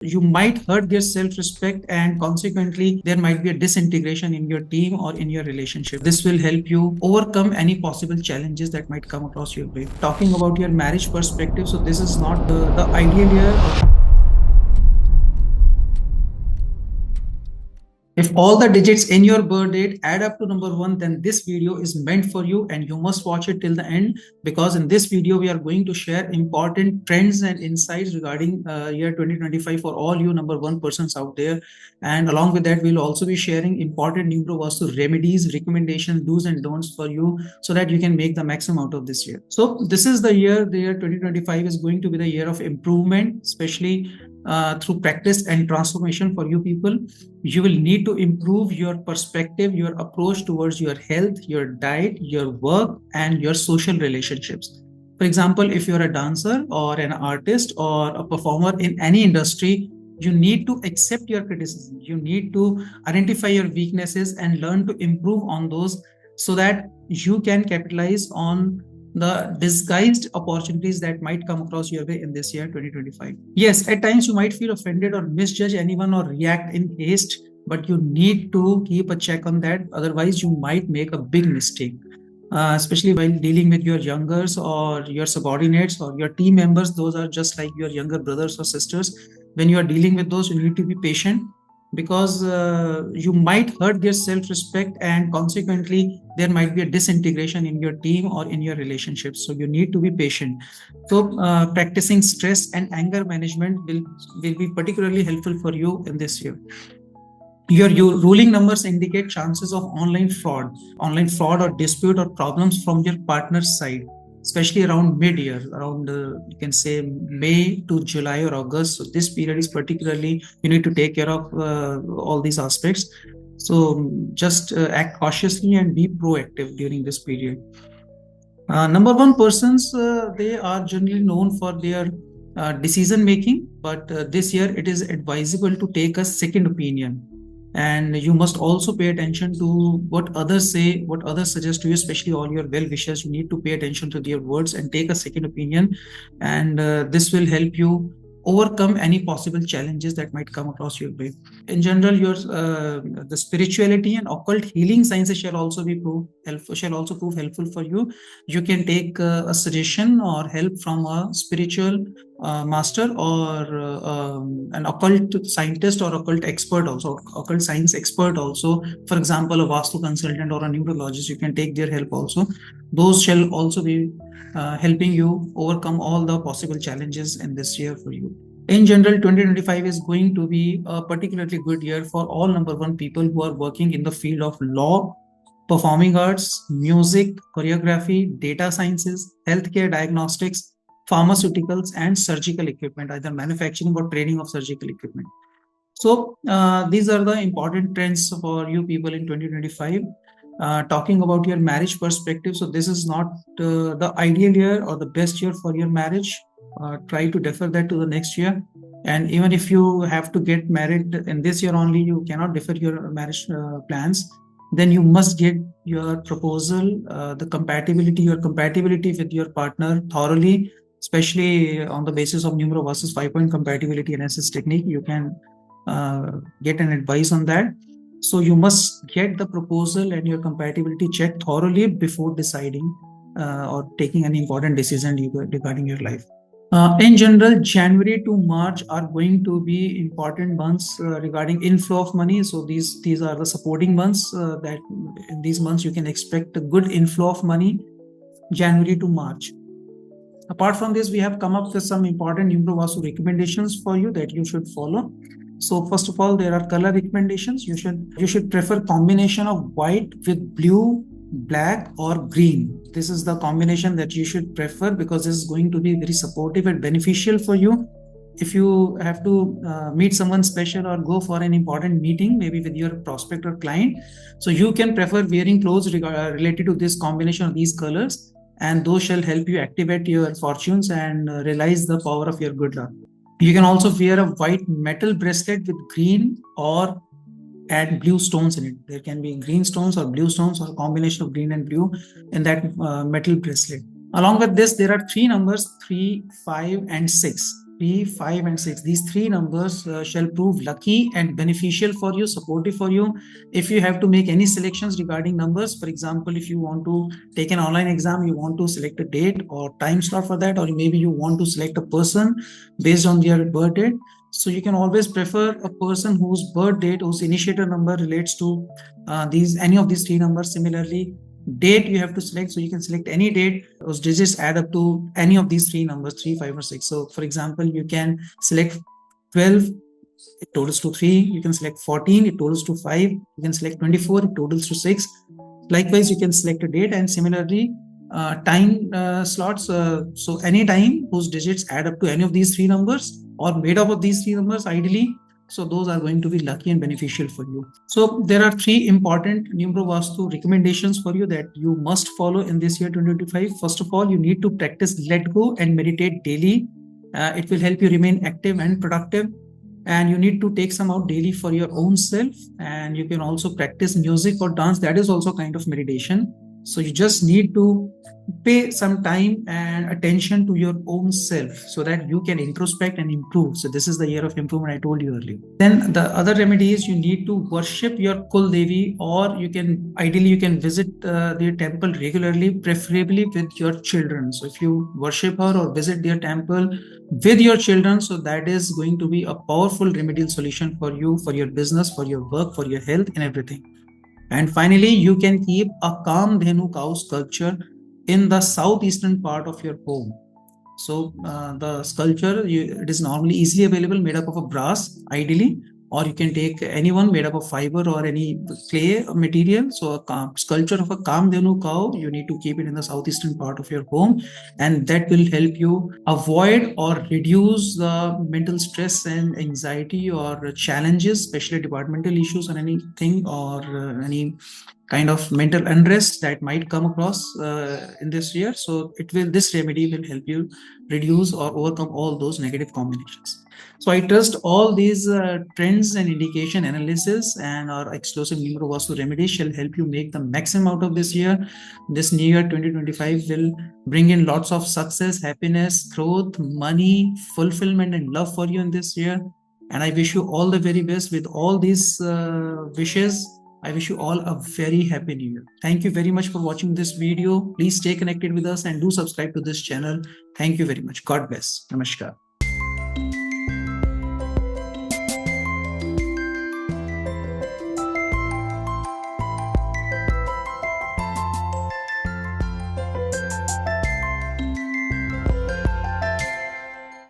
You might hurt their self-respect, and consequently there might be a disintegration in your team or in your relationship. This will help you overcome any possible challenges that might come across your way. Talking about your marriage perspective, so this is not the ideal year. If all the digits in your birth date add up to number 1, then this video is meant for you and you must watch it till the end, because in this video we are going to share important trends and insights regarding year 2025 for all you number 1 persons out there. And along with that, we'll also be sharing important NumeroVastu remedies, recommendations, do's and don'ts for you, so that you can make the maximum out of this year. So this is the year 2025 is going to be the year of improvement, especially through practice and transformation for you people. You will need to improve your perspective, your approach towards your health, your diet, your work, and your social relationships. For example, if you're a dancer or an artist or a performer in any industry, you need to accept your criticism. You need to identify your weaknesses and learn to improve on those, so that you can capitalize on the disguised opportunities that might come across your way in this year 2025. Yes, at times you might feel offended or misjudge anyone or react in haste, but you need to keep a check on that. Otherwise, you might make a big mistake, especially while dealing with your youngers or your subordinates or your team members. Those are just like your younger brothers or sisters. When you are dealing with those, you need to be patient, because you might hurt their self-respect, and consequently there might be a disintegration in your team or in your relationships. So you need to be patient. So practicing stress and anger management will be particularly helpful for you in this year. Your ruling numbers indicate chances of online fraud or dispute or problems from your partner's side, especially around mid-year, around you can say May to July or August. So this period is particularly, you need to take care of all these aspects. So just act cautiously and be proactive during this period. Number 1 persons, they are generally known for their decision making, but this year it is advisable to take a second opinion. And you must also pay attention to what others say, what others suggest to you, especially all your well-wishers. You need to pay attention to their words and take a second opinion. And this will help you overcome any possible challenges that might come across your way. In general, your the spirituality and occult healing sciences shall also prove helpful for you. You can take a suggestion or help from a spiritual master or an occult scientist or occult expert, also occult science expert also. For example, a Vastu consultant or a numerologist, you can take their help also. Those shall also be helping you overcome all the possible challenges in this year for you. In general, 2025 is going to be a particularly good year for all number 1 people who are working in the field of law, performing arts, music, choreography, data sciences, healthcare diagnostics, pharmaceuticals, and surgical equipment, either manufacturing or trading of surgical equipment. So these are the important trends for you people in 2025. Talking about your marriage perspective, so this is not the ideal year or the best year for your marriage. Try to defer that to the next year. And even if you have to get married in this year only, you cannot defer your marriage plans. Then you must get your proposal, your compatibility with your partner thoroughly, especially on the basis of NumeroVastu's 5-point compatibility analysis technique. You can get an advice on that. So you must get the proposal and your compatibility checked thoroughly before deciding or taking any important decision regarding your life. In general, January to March are going to be important months regarding inflow of money. So these are the supporting months, that in these months you can expect a good inflow of money, January to March. Apart from this, we have come up with some important NumeroVastu recommendations for you that you should follow. So first of all, there are color recommendations. You should prefer combination of white with blue, black, or green. This is the combination that you should prefer, because this is going to be very supportive and beneficial for you. If you have to meet someone special or go for an important meeting, maybe with your prospect or client, so you can prefer wearing clothes related to this combination of these colors, and those shall help you activate your fortunes and realize the power of your good luck. You can also wear a white metal bracelet with green or add blue stones in it. There can be green stones or blue stones, or a combination of green and blue in that metal bracelet. Along with this, there are 3 numbers, 3, 5, and 6. 3, 5 and 6. These three numbers shall prove lucky and beneficial for you, supportive for you. If you have to make any selections regarding numbers, for example, if you want to take an online exam, you want to select a date or time slot for that, or maybe you want to select a person based on their birth date. So you can always prefer a person whose birth date, whose initiator number relates to any of these three numbers. Similarly, date you have to select, so you can select any date whose digits add up to any of these three numbers, 3, 5 or 6. So for example, you can select 12, it totals to 3. You can select 14, it totals to 5. You can select 24, it totals to 6. Likewise, you can select a date, and similarly time slots, so any time whose digits add up to any of these three numbers or made up of these three numbers ideally, so those are going to be lucky and beneficial for you. So there are three important NumeroVastu recommendations for you that you must follow in this year 2025. First of all, you need to practice let go and meditate daily. It will help you remain active and productive. And you need to take some out daily for your own self. And you can also practice music or dance. That is also kind of meditation. So you just need to pay some time and attention to your own self so that you can introspect and improve. So this is the year of improvement I told you earlier. Then the other remedy is you need to worship your Kul Devi, or you can visit their temple regularly, preferably with your children. So if you worship her or visit their temple with your children, so that is going to be a powerful remedial solution for you, for your business, for your work, for your health and everything. And finally, you can keep a 𝗕𝗲𝗀𝗀𝗀𝗀 sculpture in the southeastern part of your home. So the sculpture, it is normally easily available, made up of a brass ideally, or you can take any one made up of fiber or any clay material. So a sculpture of a 𝗕𝗲𝗀𝗀𝗀𝗀 cow, you need to keep it in the southeastern part of your home, and that will help you avoid or reduce the mental stress and anxiety or challenges, especially departmental issues or anything, or any kind of mental unrest that might come across in this year. So this remedy will help you reduce or overcome all those negative combinations. So I trust all these trends and indication analysis and our exclusive NumeroVastu remedies shall help you make the maximum out of this year. This new year 2025 will bring in lots of success, happiness, growth, money, fulfillment and love for you in this year. And I wish you all the very best. With all these wishes, I wish you all a very happy new year. Thank you very much for watching this video. Please stay connected with us and do subscribe to this channel. Thank you very much. God bless. Namaskar.